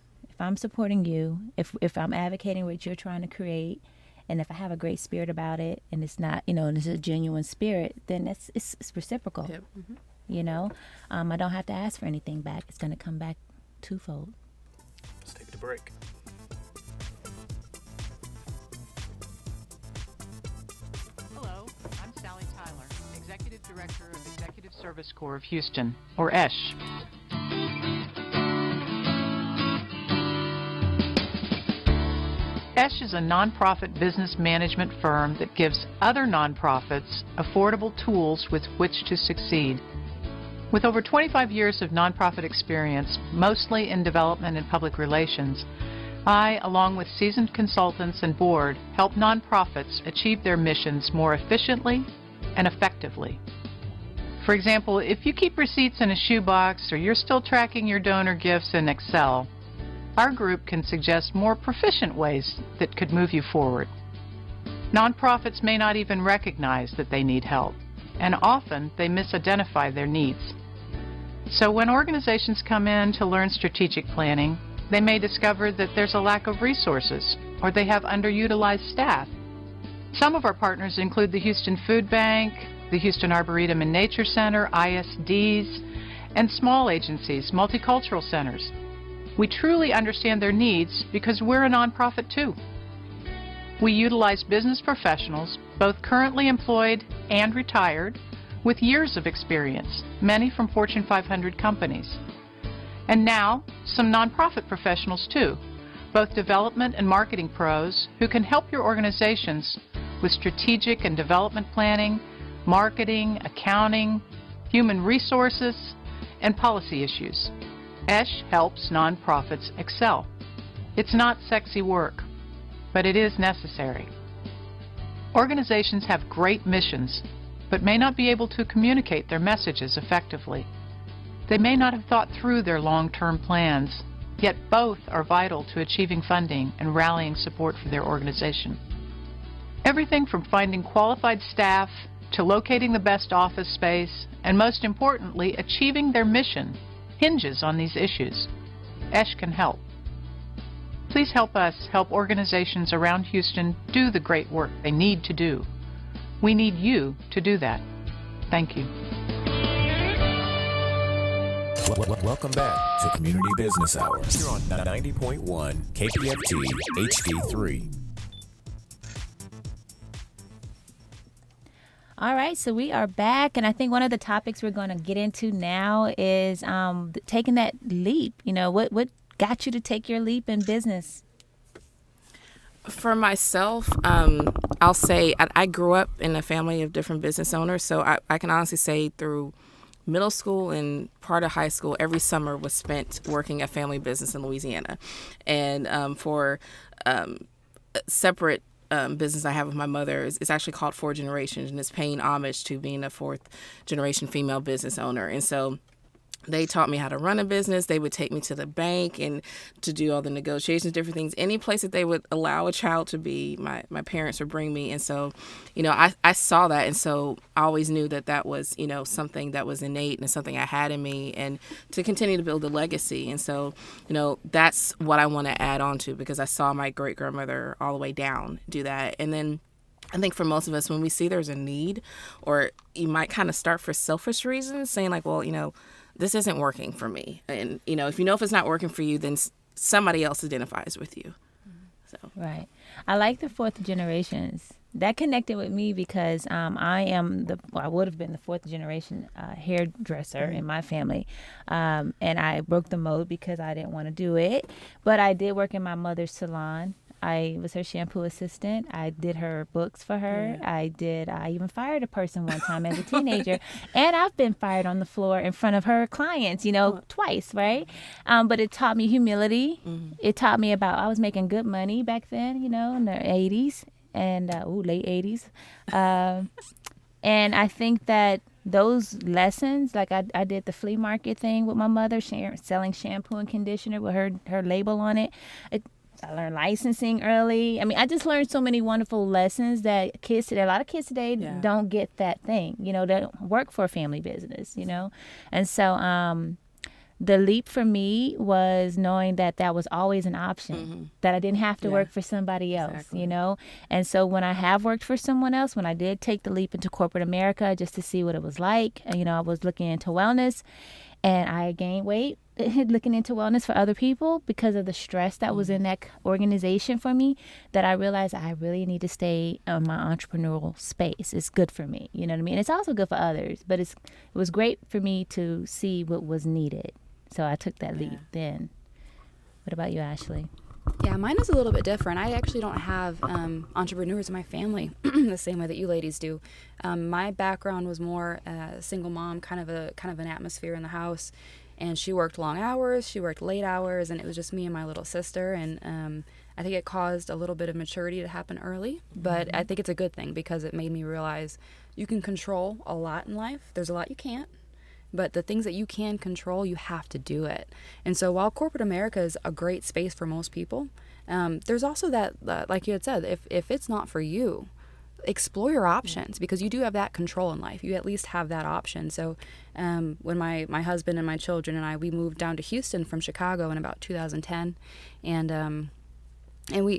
if I'm advocating what you're trying to create, and if I have a great spirit about it, and it's not, and it's a genuine spirit, then it's reciprocal. Yep. I don't have to ask for anything back. It's going to come back twofold. Let's take the break. Hello, I'm Sally Tyler, Executive Director of Executive Service Corps of Houston, or ESH. ESH is a nonprofit business management firm that gives other nonprofits affordable tools with which to succeed. With over 25 years of nonprofit experience, mostly in development and public relations, I, along with seasoned consultants and board, help nonprofits achieve their missions more efficiently and effectively. For example, if you keep receipts in a shoebox or you're still tracking your donor gifts in Excel, our group can suggest more proficient ways that could move you forward. Nonprofits may not even recognize that they need help, and often they misidentify their needs. So when organizations come in to learn strategic planning, they may discover that there's a lack of resources, or they have underutilized staff. Some of our partners include the Houston Food Bank, the Houston Arboretum and Nature Center, ISDs, and small agencies, multicultural centers. We truly understand their needs because we're a nonprofit too. We utilize business professionals, both currently employed and retired, with years of experience, many from Fortune 500 companies. And now, some nonprofit professionals too, both development and marketing pros who can help your organizations with strategic and development planning, marketing, accounting, human resources, and policy issues. ESH helps nonprofits excel. It's not sexy work, but it is necessary. Organizations have great missions, but may not be able to communicate their messages effectively. They may not have thought through their long-term plans, yet both are vital to achieving funding and rallying support for their organization. Everything from finding qualified staff to locating the best office space, and most importantly, achieving their mission hinges on these issues. ESH can help. Please help us help organizations around Houston do the great work they need to do. We need you to do that. Thank you. Welcome back to Community Business Hours here on 90.1 KPFT HD3. All right, so we are back, and I think one of the topics we're going to get into now is taking that leap. What got you to take your leap in business? For myself, I'll say I grew up in a family of different business owners, so I can honestly say through middle school and part of high school, every summer was spent working at family business in Louisiana. And for separate business I have with my mother, it's actually called 4 Generations, and it's paying homage to being a 4th generation female business owner. And so they taught me how to run a business. They would take me to the bank and to do all the negotiations, different things. Any place that they would allow a child to be, my parents would bring me. And so, I saw that. And so I always knew that was, something that was innate and something I had in me, and to continue to build a legacy. And so, that's what I want to add on to, because I saw my great-grandmother all the way down do that. And then I think for most of us, when we see there's a need, or you might kind of start for selfish reasons, saying like, well, this isn't working for me. And, if it's not working for you, then somebody else identifies with you. So Right. I like the 4th generations. That connected with me because I would have been the 4th generation hairdresser in my family. And I broke the mold because I didn't want to do it. But I did work in my mother's salon. I was her shampoo assistant. I did her books for her. Yeah. I even fired a person one time as a teenager. And I've been fired on the floor in front of her clients, twice, right? But it taught me humility. Mm-hmm. It taught me I was making good money back then, in the 80s and late 80s. And I think that those lessons, like I did the flea market thing with my mother, selling shampoo and conditioner with her label on it. I learned licensing early. I mean, I just learned so many wonderful lessons that a lot of kids today don't get that thing. They don't work for a family business, And so the leap for me was knowing that was always an option, that I didn't have to work for somebody else, And so when I have worked for someone else, when I did take the leap into corporate America just to see what it was like, I was looking into wellness, and I gained weight looking into wellness for other people because of the stress that was in that organization for me, that I realized I really need to stay in my entrepreneurial space. It's good for me, you know what I mean? It's also good for others, but it was great for me to see what was needed. So I took that leap then. What about you, Ashley? Yeah, mine is a little bit different. I actually don't have entrepreneurs in my family the same way that you ladies do. My background was more a single mom, kind of an atmosphere in the house, and she worked long hours, she worked late hours, and it was just me and my little sister. And I think it caused a little bit of maturity to happen early, but I think it's a good thing because it made me realize you can control a lot in life. There's a lot you can't. But the things that you can control, you have to do it. And so while corporate America is a great space for most people, there's also that, like you had said, if it's not for you, explore your options, because you do have that control in life. You at least have that option. So when my husband and my children and we moved down to Houston from Chicago in about 2010, and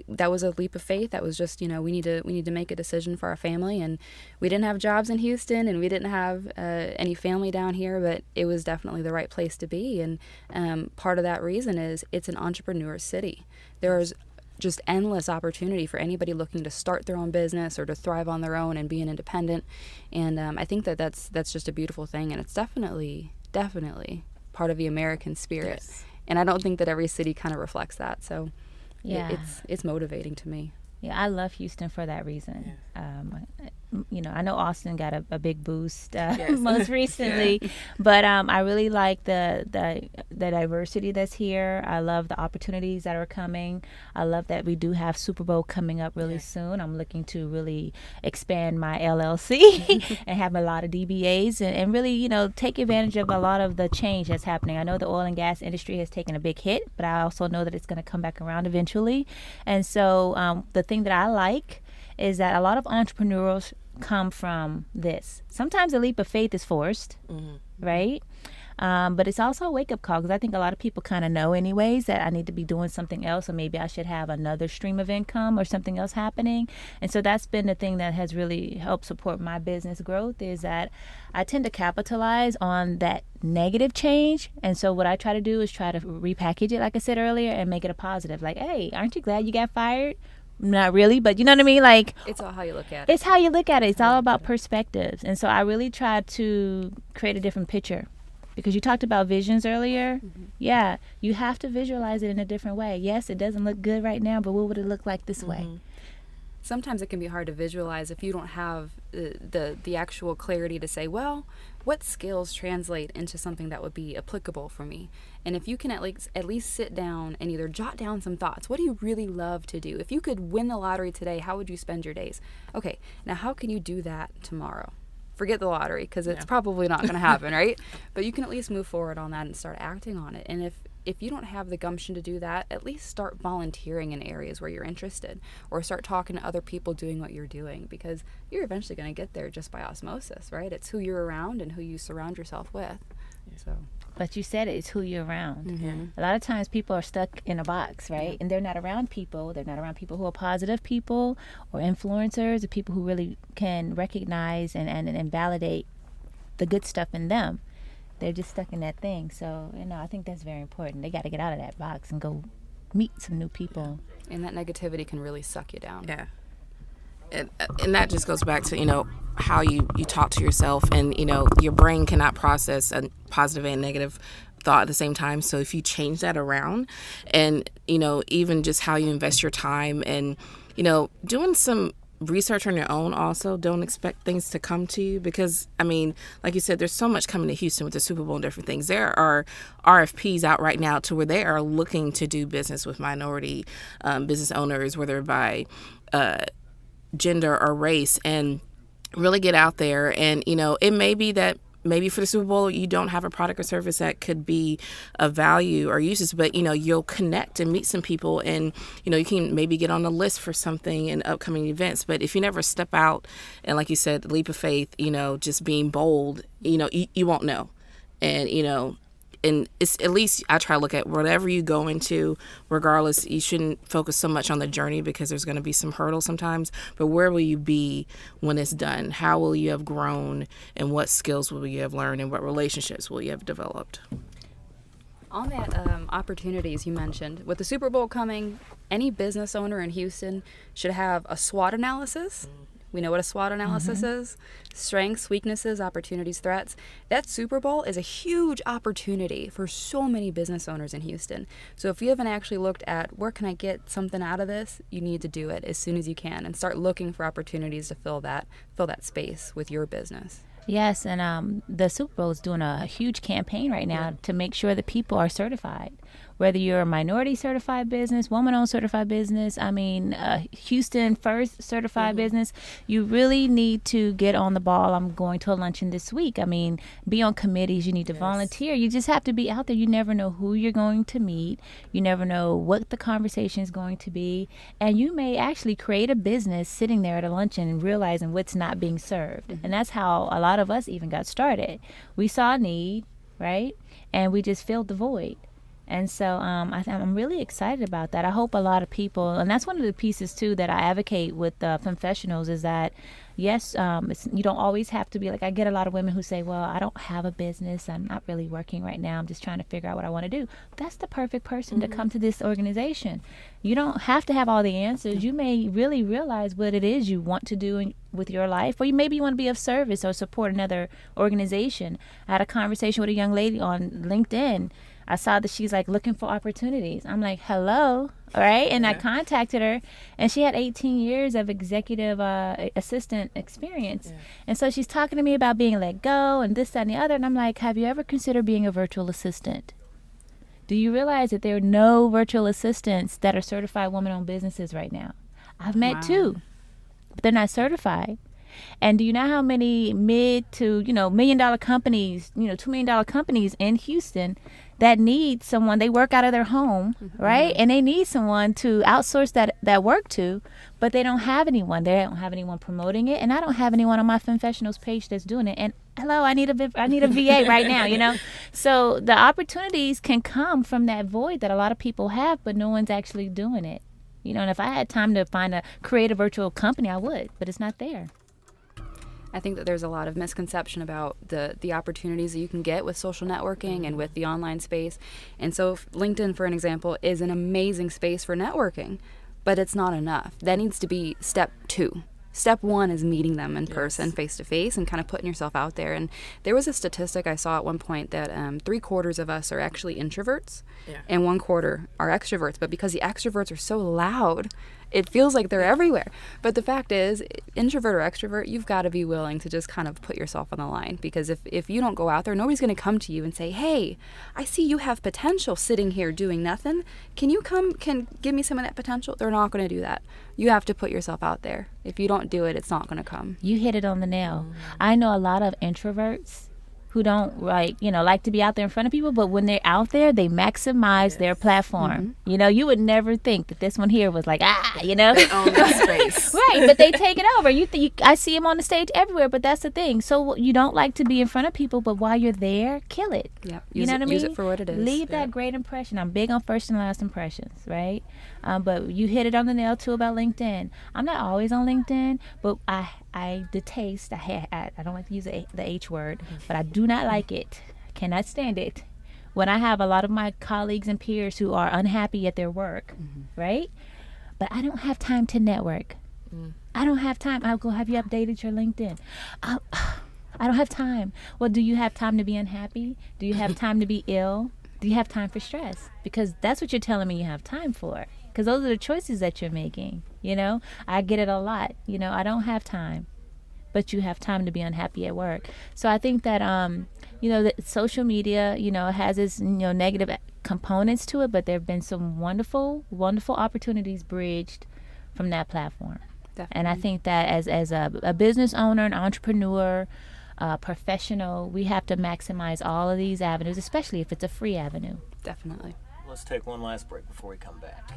that was a leap of faith. That was just, we need to make a decision for our family, and we didn't have jobs in Houston, and we didn't have any family down here, but it was definitely the right place to be. And part of that reason is it's an entrepreneur city. There's just endless opportunity for anybody looking to start their own business or to thrive on their own and be an independent. And I think that's just a beautiful thing, and it's definitely part of the American spirit. Yes. And I don't think that every city kind of reflects that. So. Yeah, it's motivating to me. Yeah, I love Houston for that reason. I know Austin got a big boost most recently, but I really like the diversity that's here. I love the opportunities that are coming. I love that we do have Super Bowl coming up really soon. I'm looking to really expand my LLC and have a lot of DBAs and really, take advantage of a lot of the change that's happening. I know the oil and gas industry has taken a big hit, but I also know that it's going to come back around eventually. And so the thing that I like is that a lot of entrepreneurs come from this. Sometimes a leap of faith is forced, right? But it's also a wake-up call, because I think a lot of people kind of know anyways that I need to be doing something else, or maybe I should have another stream of income or something else happening. And so that's been the thing that has really helped support my business growth, is that I tend to capitalize on that negative change. And so what I try to do is try to repackage it, like I said earlier, and make it a positive. Like, hey, aren't you glad you got fired? Not really, but you know what I mean? Like, it's all how you look at it. It's how you look at it. It's all about perspectives. And so I really try to create a different picture, because you talked about visions earlier. Yeah, you have to visualize it in a different way. Yes, it doesn't look good right now, but what would it look like this way? Sometimes it can be hard to visualize if you don't have the actual clarity to say, well, what skills translate into something that would be applicable for me? And if you can at least sit down and either jot down some thoughts. What do you really love to do? If you could win the lottery today, how would you spend your days? Okay, now how can you do that tomorrow? Forget the lottery, because it's probably not going to happen, right? But you can at least move forward on that and start acting on it. And if you don't have the gumption to do that, at least start volunteering in areas where you're interested, or start talking to other people doing what you're doing, because you're eventually going to get there just by osmosis, right? It's who you're around and who you surround yourself with. So. But you said it's who you're around. A lot of times people are stuck in a box, right? And they're not around people. They're not around people who are positive people or influencers, or people who really can recognize and validate the good stuff in them. They're just stuck in that thing. So, I think that's very important. They got to get out of that box and go meet some new people. And that negativity can really suck you down. Yeah. And that just goes back to, how you talk to yourself, and, your brain cannot process a positive and negative thought at the same time. So if you change that around, and, even just how you invest your time, and, doing some research on your own also. Don't expect things to come to you, because, like you said, there's so much coming to Houston with the Super Bowl and different things. There are RFPs out right now to where they are looking to do business with minority business owners, whether by gender or race. And really get out there. And, it may be that maybe for the Super Bowl, you don't have a product or service that could be of value or uses, but, you'll connect and meet some people, and, you can maybe get on the list for something in upcoming events. But if you never step out and, like you said, the leap of faith, just being bold, you won't know. And, and it's, at least I try to look at whatever you go into, regardless, you shouldn't focus so much on the journey, because there's going to be some hurdles sometimes, but where will you be when it's done? How will you have grown, and what skills will you have learned, and what relationships will you have developed? On that opportunities you mentioned, with the Super Bowl coming, any business owner in Houston should have a SWOT analysis. We know what a SWOT analysis is. Strengths, weaknesses, opportunities, threats. That Super Bowl is a huge opportunity for so many business owners in Houston. So if you haven't actually looked at where can I get something out of this, you need to do it as soon as you can and start looking for opportunities to fill that space with your business. Yes, and the Super Bowl is doing a huge campaign right now to make sure that people are certified. Whether you're a minority certified business, woman-owned certified business, Houston First certified business, you really need to get on the ball. I'm going to a luncheon this week. Be on committees. You need to volunteer. You just have to be out there. You never know who you're going to meet. You never know what the conversation is going to be. And you may actually create a business sitting there at a luncheon and realizing what's not being served. And that's how a lot of us even got started. We saw a need, right? And we just filled the void. And so I'm really excited about that. I hope a lot of people, and that's one of the pieces too that I advocate with Femfessionals, is that yes, you don't always have to be like, I get a lot of women who say, well, I don't have a business. I'm not really working right now. I'm just trying to figure out what I want to do. That's the perfect person to come to this organization. You don't have to have all the answers. You may really realize what it is you want to do with your life, or maybe you want to be of service or support another organization. I had a conversation with a young lady on LinkedIn. I saw that she's like looking for opportunities. I'm like, hello, all right? And I contacted her, and she had 18 years of executive assistant experience. And so she's talking to me about being let go and this, that, and the other. And I'm like, have you ever considered being a virtual assistant? Do you realize that there are no virtual assistants that are certified women-owned businesses right now? I've met two, but they're not certified. And do you know how many mid to, $1 million companies, $2 million companies in Houston that need someone? They work out of their home, right? And they need someone to outsource that work to, but they don't have anyone. They don't have anyone promoting it, and I don't have anyone on my Femfessionals page that's doing it. And hello, I need a VA right now, So the opportunities can come from that void that a lot of people have, but no one's actually doing it. And if I had time to create a virtual company, I would, but it's not there. I think that there's a lot of misconception about the opportunities that you can get with social networking and with the online space. And so LinkedIn, for an example, is an amazing space for networking, but it's not enough. That needs to be step 2. Step 1 is meeting them in person, face to face, and kind of putting yourself out there. And there was a statistic I saw at one point that 3/4 of us are actually introverts, and 1/4 are extroverts. But because the extroverts are so loud, it feels like they're everywhere. But the fact is, introvert or extrovert, you've got to be willing to just kind of put yourself on the line. Because if you don't go out there, nobody's going to come to you and say, hey, I see you have potential sitting here doing nothing. Can you can give me some of that potential? They're not going to do that. You have to put yourself out there. If you don't do it, it's not going to come. You hit it on the nail. I know a lot of introverts who don't like to be out there in front of people, but when they're out there, they maximize their platform. You would never think that this one here was like, They own that space. Right, but they take it over. I see them on the stage everywhere, but that's the thing. So you don't like to be in front of people, but while you're there, kill it. Yep. Use it for what it is. Leave that great impression. I'm big on first and last impressions, right? But you hit it on the nail too about LinkedIn. I'm not always on LinkedIn, but I detest, I don't like to use the H word, but I do not like it. I cannot stand it. When I have a lot of my colleagues and peers who are unhappy at their work, right? But I don't have time to network. I don't have time. I'll go, have you updated your LinkedIn? I don't have time. Well, do you have time to be unhappy? Do you have time to be ill? Do you have time for stress? Because that's what you're telling me you have time for. Because those are the choices that you're making. I get it a lot. I don't have time, but you have time to be unhappy at work. So I think that, that social media, has its, negative components to it, but there have been some wonderful, wonderful opportunities bridged from that platform. And I think that as a business owner, an entrepreneur, professional, we have to maximize all of these avenues, especially if it's a free avenue. Definitely. Let's take one last break before we come back.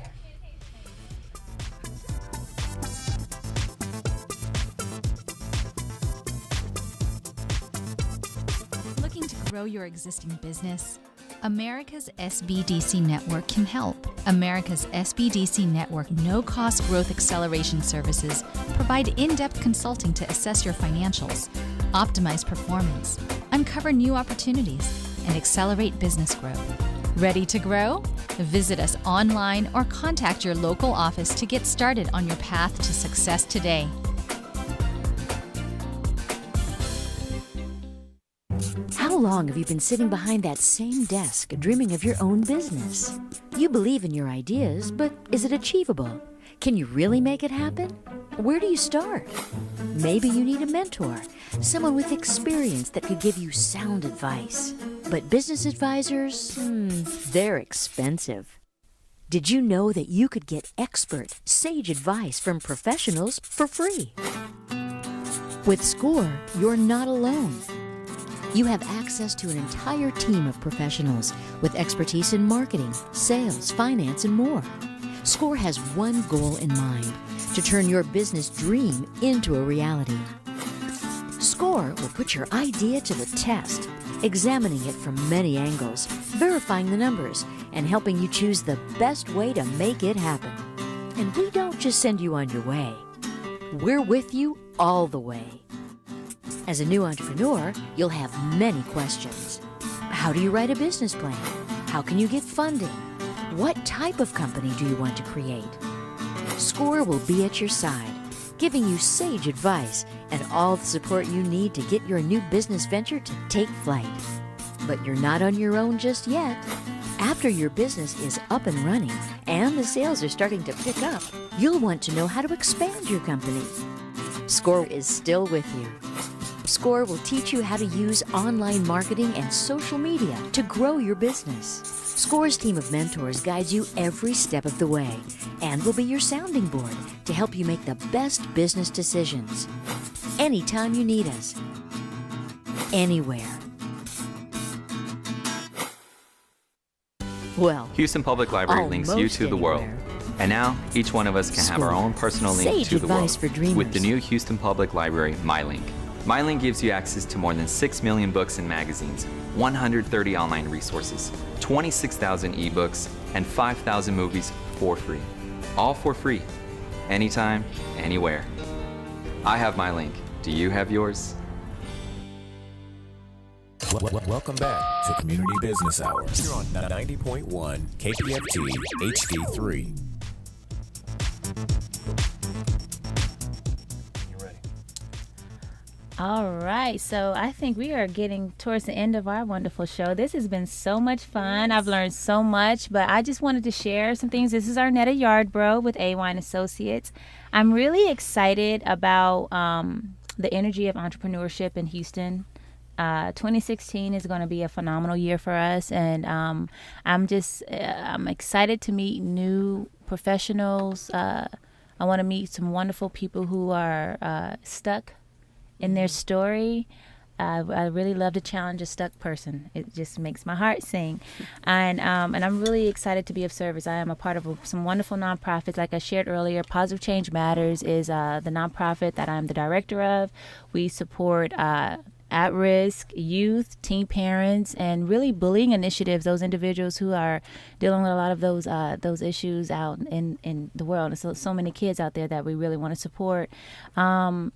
Looking to grow your existing business? America's SBDC Network can help. America's SBDC Network no-cost growth acceleration services provide in-depth consulting to assess your financials, optimize performance, uncover new opportunities, and accelerate business growth. Ready to grow? Visit us online or contact your local office to get started on your path to success today. How long have you been sitting behind that same desk dreaming of your own business? You believe in your ideas, but is it achievable? Can you really make it happen? Where do you start? Maybe you need a mentor, someone with experience that could give you sound advice. But business advisors, they're expensive. Did you know that you could get expert, sage advice from professionals for free? With SCORE, you're not alone. You have access to an entire team of professionals with expertise in marketing, sales, finance, and more. SCORE has one goal in mind: to turn your business dream into a reality. SCORE will put your idea to the test, examining it from many angles, verifying the numbers, and helping you choose the best way to make it happen. And we don't just send you on your way. We're with you all the way. As a new entrepreneur, you'll have many questions. How do you write a business plan? How can you get funding? What type of company do you want to create? SCORE will be at your side, giving you sage advice and all the support you need to get your new business venture to take flight. But you're not on your own just yet. After your business is up and running and the sales are starting to pick up, you'll want to know how to expand your company. SCORE is still with you. SCORE will teach you how to use online marketing and social media to grow your business. SCORE's team of mentors guides you every step of the way and will be your sounding board to help you make the best business decisions. Anytime you need us. Anywhere. Well, Houston Public Library links you to the world. anywhere. And now, each one of us can have our own personal link Sage to the world advice for dreamers. with the new Houston Public Library MyLink. MyLink gives you access to more than 6 million books and magazines, 130 online resources, 26,000 ebooks, and 5,000 movies for free. All for free. Anytime, anywhere. I have MyLink. Do you have yours? Welcome back to Community Business Hours here on 90.1 KPFT HD3. All right, so I think we are getting towards the end of our wonderful show. This has been so much fun. I've learned so much, but I just wanted to share some things. This is Arnetta Yardbourgh with EEHOUR Associates. I'm really excited about the energy of entrepreneurship in Houston. 2016 is going to be a phenomenal year for us, and I'm excited to meet new professionals. I want to meet some wonderful people who are stuck in their story. I really love to challenge a stuck person. It just makes my heart sing. And I'm really excited to be of service. I am a part of some wonderful nonprofits. Like I shared earlier, Positive Change Matters is the nonprofit that I'm the director of. We support at-risk youth, teen parents, and really bullying initiatives, those individuals who are dealing with a lot of those issues out in the world. And so many kids out there that we really want to support. And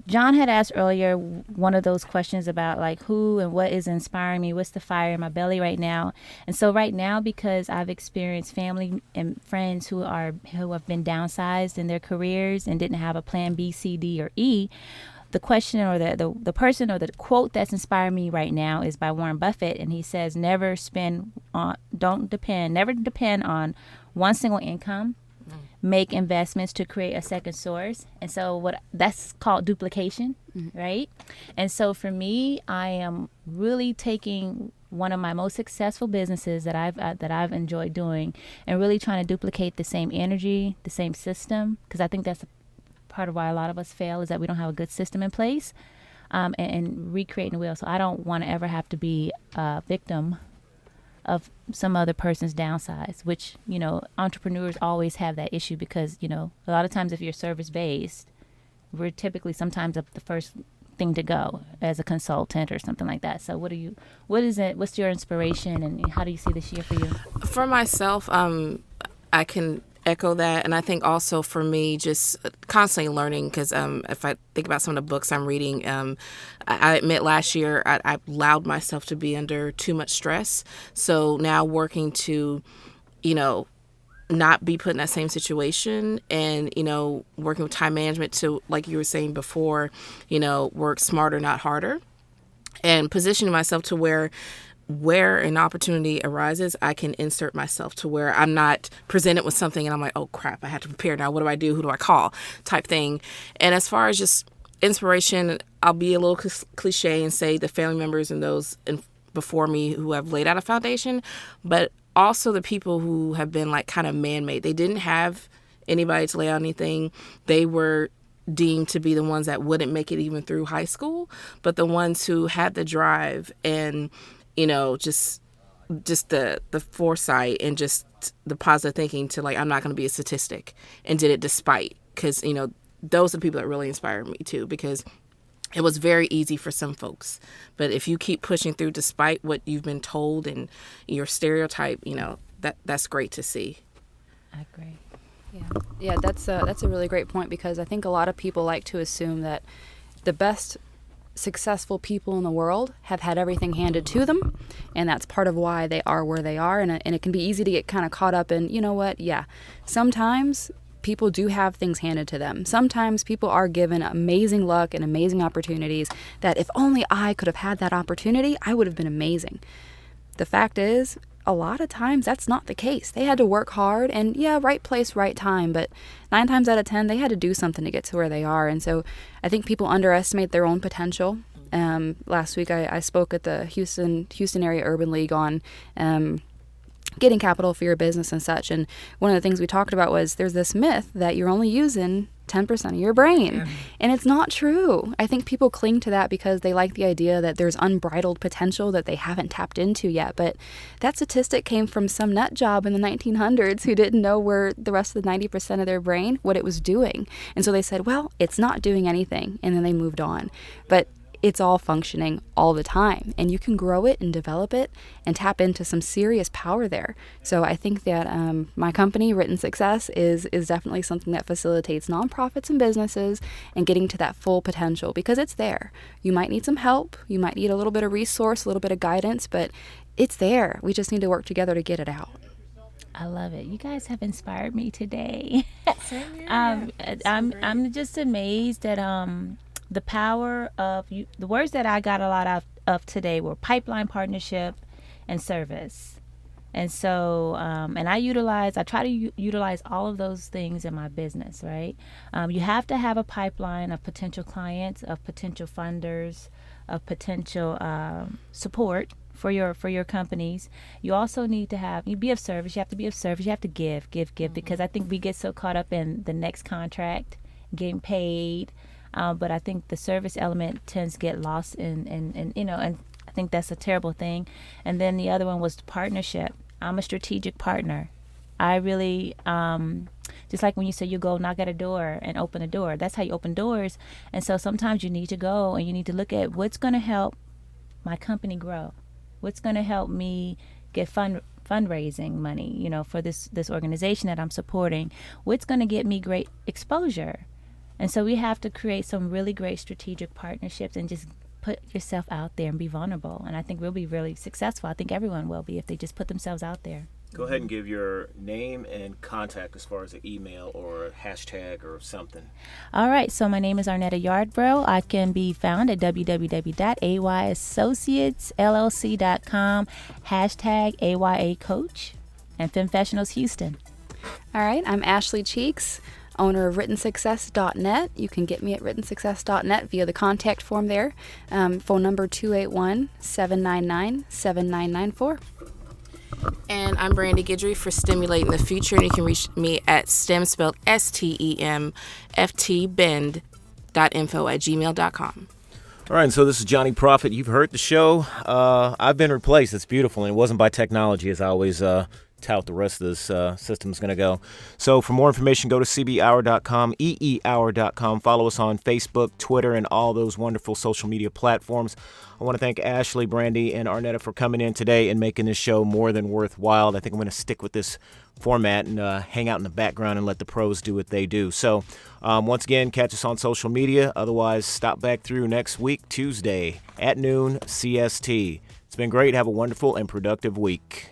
John had asked earlier one of those questions about like who and what is inspiring me, what's the fire in my belly right now. And so right now, because I've experienced family and friends who have been downsized in their careers and didn't have a plan B, C, D, or E, the question or the person or the quote that's inspiring me right now is by Warren Buffett, and he says, never depend on one single income. Make investments to create a second source. And so that's called duplication, right? And so for me, I am really taking one of my most successful businesses that I've enjoyed doing and really trying to duplicate the same energy, the same system, because I think that's part of why a lot of us fail is that we don't have a good system in place, and recreating the wheel. So I don't want to ever have to be a victim of some other person's downsides, which, entrepreneurs always have that issue because, a lot of times if you're service-based, we're typically sometimes the first thing to go as a consultant or something like that. So what's your inspiration, and how do you see this year for you? For myself, I can echo that. And I think also for me, just constantly learning, because if I think about some of the books I'm reading, I admit last year I allowed myself to be under too much stress. So now working to, not be put in that same situation, and, working with time management to, like you were saying before, work smarter, not harder, and positioning myself to where an opportunity arises, I can insert myself to where I'm not presented with something and I'm like, oh crap, I have to prepare now. What do I do? Who do I call? Type thing. And as far as just inspiration, I'll be a little cliche and say the family members and those before me who have laid out a foundation, but also the people who have been like kind of man-made. They didn't have anybody to lay out anything. They were deemed to be the ones that wouldn't make it even through high school, but the ones who had the drive and just the foresight and just the positive thinking to like, I'm not going to be a statistic, and did it despite, because, those are the people that really inspired me too, because it was very easy for some folks. But if you keep pushing through despite what you've been told and your stereotype, that's great to see. I agree. Yeah, that's a really great point, because I think a lot of people like to assume that the best successful people in the world have had everything handed to them, and that's part of why they are where they are, and it can be easy to get kind of caught up in, sometimes people do have things handed to them. Sometimes people are given amazing luck and amazing opportunities that if only I could have had that opportunity, I would have been amazing. The fact is, a lot of times that's not the case. They had to work hard and right place, right time, but 9 times out of 10, they had to do something to get to where they are. And so I think people underestimate their own potential. Last week I spoke at the Houston Area Urban League on getting capital for your business and such. And one of the things we talked about was there's this myth that you're only using 10% of your brain. And it's not true. I think people cling to that because they like the idea that there's unbridled potential that they haven't tapped into yet. But that statistic came from some nut job in the 1900s who didn't know where the rest of the 90% of their brain, what it was doing. And so they said, well, it's not doing anything. And then they moved on. But it's all functioning all the time, and you can grow it and develop it and tap into some serious power there. So I think that my company, Written Success, is definitely something that facilitates nonprofits and businesses and getting to that full potential, because it's there. You might need some help, you might need a little bit of resource, a little bit of guidance, but it's there. We just need to work together to get it out. I love it. You guys have inspired me today. I'm just amazed at the power of you. The words that I got a lot of today were pipeline, partnership, and service. And so, and I try to utilize all of those things in my business, right? You have to have a pipeline of potential clients, of potential funders, of potential support for your companies. You also need to be of service. You have to be of service. You have to give, because I think we get so caught up in the next contract, getting paid. But I think the service element tends to get lost and I think that's a terrible thing. And then the other one was the partnership. I'm a strategic partner. I really, just like when you say you go knock at a door and open a door, that's how you open doors. And so sometimes you need to go and you need to look at what's going to help my company grow. What's going to help me get fundraising money, for this organization that I'm supporting. What's going to get me great exposure. And so we have to create some really great strategic partnerships and just put yourself out there and be vulnerable. And I think we'll be really successful. I think everyone will be if they just put themselves out there. Go ahead and give your name and contact as far as an email or a hashtag or something. All right. So my name is Arnetta Yardbourgh. I can be found at www.ayassociatesllc.com, hashtag AYA Coach, and Femfessionals Houston. All right. I'm Ashley Cheeks, owner of writtensuccess.net. You can get me at writtensuccess.net via the contact form there. Phone number 281-799-7994. And I'm Brandy Guidry for Stimulating the Future, and you can reach me at STEM, spelled STEMFT, bend.info@gmail.com. All right, and so this is Jonyprofit. You've heard the show. I've been replaced. It's beautiful, and it wasn't by technology, as I always tout the rest of this system is going to go. So for more information, go to CBHOUR.com, EEHOUR.com. Follow us on Facebook, Twitter, and all those wonderful social media platforms. I want to thank Ashley, Brandy, and Arnetta for coming in today and making this show more than worthwhile. I think I'm going to stick with this format and hang out in the background and let the pros do what they do. So once again, catch us on social media. Otherwise, stop back through next week, Tuesday at noon CST. It's been great. Have a wonderful and productive week.